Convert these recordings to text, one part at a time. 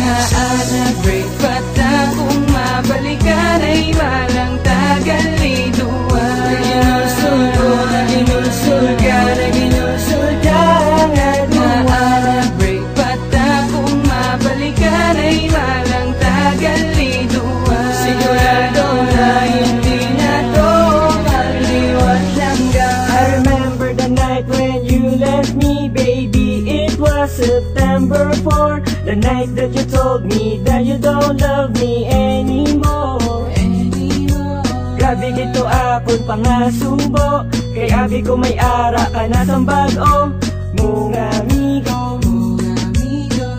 Naana break pata kung mabalikan ay walang tagal-liduan. Naginusul ka, naginusul ka at naana break pata kung mabalikan ay walang tagal-liduan. Sigurado na hindi na to magliwat langgan. I remember the night when you left me, baby. It was September 4, the night that you told me that you don't love me anymore. Grabe gito akong pangasubo, kay abi ko may ara ka na sa bago mong amigo.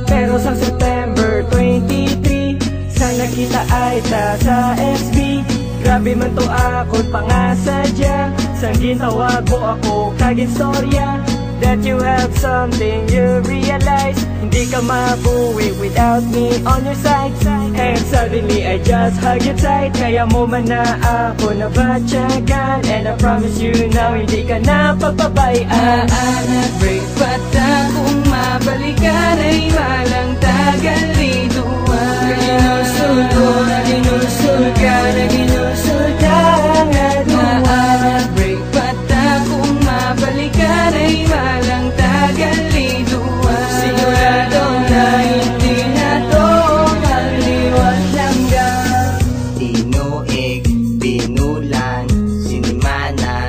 Pero sa September 23, sa nakita ay ta sa SB. Grabe man to akong pangasadya, sang gintawag mo ako kaging storya. That you have something you realize, hindi ka mabuwi without me on your side. And suddenly I just hug you tight, kaya mo man na ako nabatyagan. And I promise you now, hindi ka na papabayaan. Naana break pata kung mabalikan ay walang tagal-liduan. Naginusul ka, naginusul ka at naana break pata kung mabalikan ay walang tagal-liduan. Sigurado na hindi na to magliwat langgan. Tinuig, pinulan, sinimana,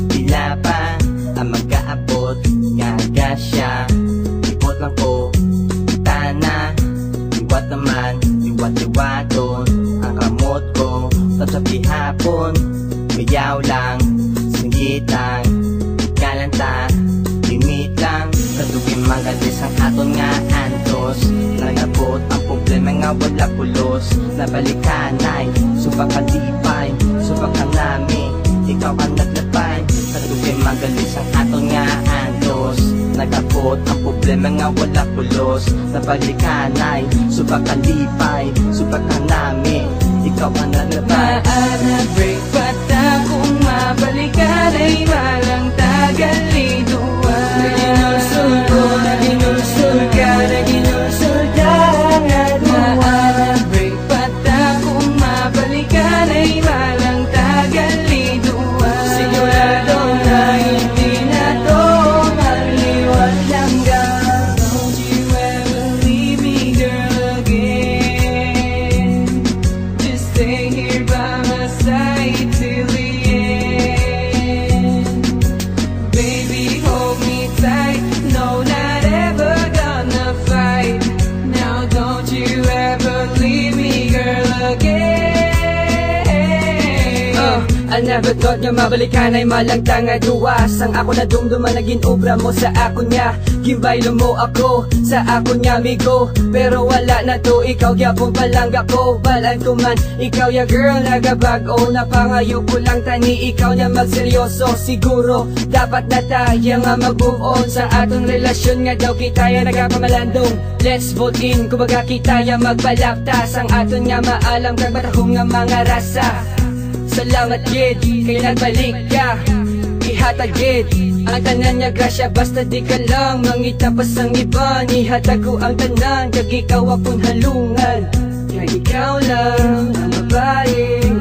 tila pa ang mag-aabot, ngaga siya. Ipot lang ko, tana, liwat naman, liwat-liwaton ang kamot ko. Tapos hapon, bayaw lang, singgit lang, galanta, limit lang. Katugin magalis ang aton nga antos, nagabot ang problema nga wala pulos. Nabalikan ay subak kalipay, subak ka nami, ikaw ang naglapay. Katugin magalis ang aton nga antos, nagabot ang problema nga wala pulos. Nabalikan ay subak kalipay, subak ka nami, ikaw ang naglapay. Naana break pata kung mabalikan ay walang tagal-liduan. Naginusul ka, naginusul ka at naana break pata kung mabalikan ay walang tagal-liduan. Sigurado na hindi na to magliwat langgan. Don't you ever leave me, girl, again. Just stay here by my side till the end. Baby, hold me tight, no, not ever gonna fight. Now don't you ever leave me, girl, again. I never thought nga mabalikan ay malangtang nga duwas. Ang ako na dumduman naging obra mo sa ako niya. Gimbaylo mo ako sa ako niya, amigo. Pero wala na to, ikaw gyapon palangga ko. Balan ko man, ikaw ya girl nagabago. Napangayo ko lang tani, ikaw niya magseryoso. Siguro, dapat na tayo nga mag-move on sa atong relasyon nga daw kita ya nagapamalandong. Let's vote in, kumbaga kita ya magbalaktas. Ang aton nga maalam kag batahong nga mga rasa. Salamat gid, kay nagbalik ka, ihatag gid ang tanan niya grasya, basta di ka lang mangita pa sang iba. Ihatag ko ang tanan, kag ikaw akong halungan. Kaya ikaw lang ang babaeng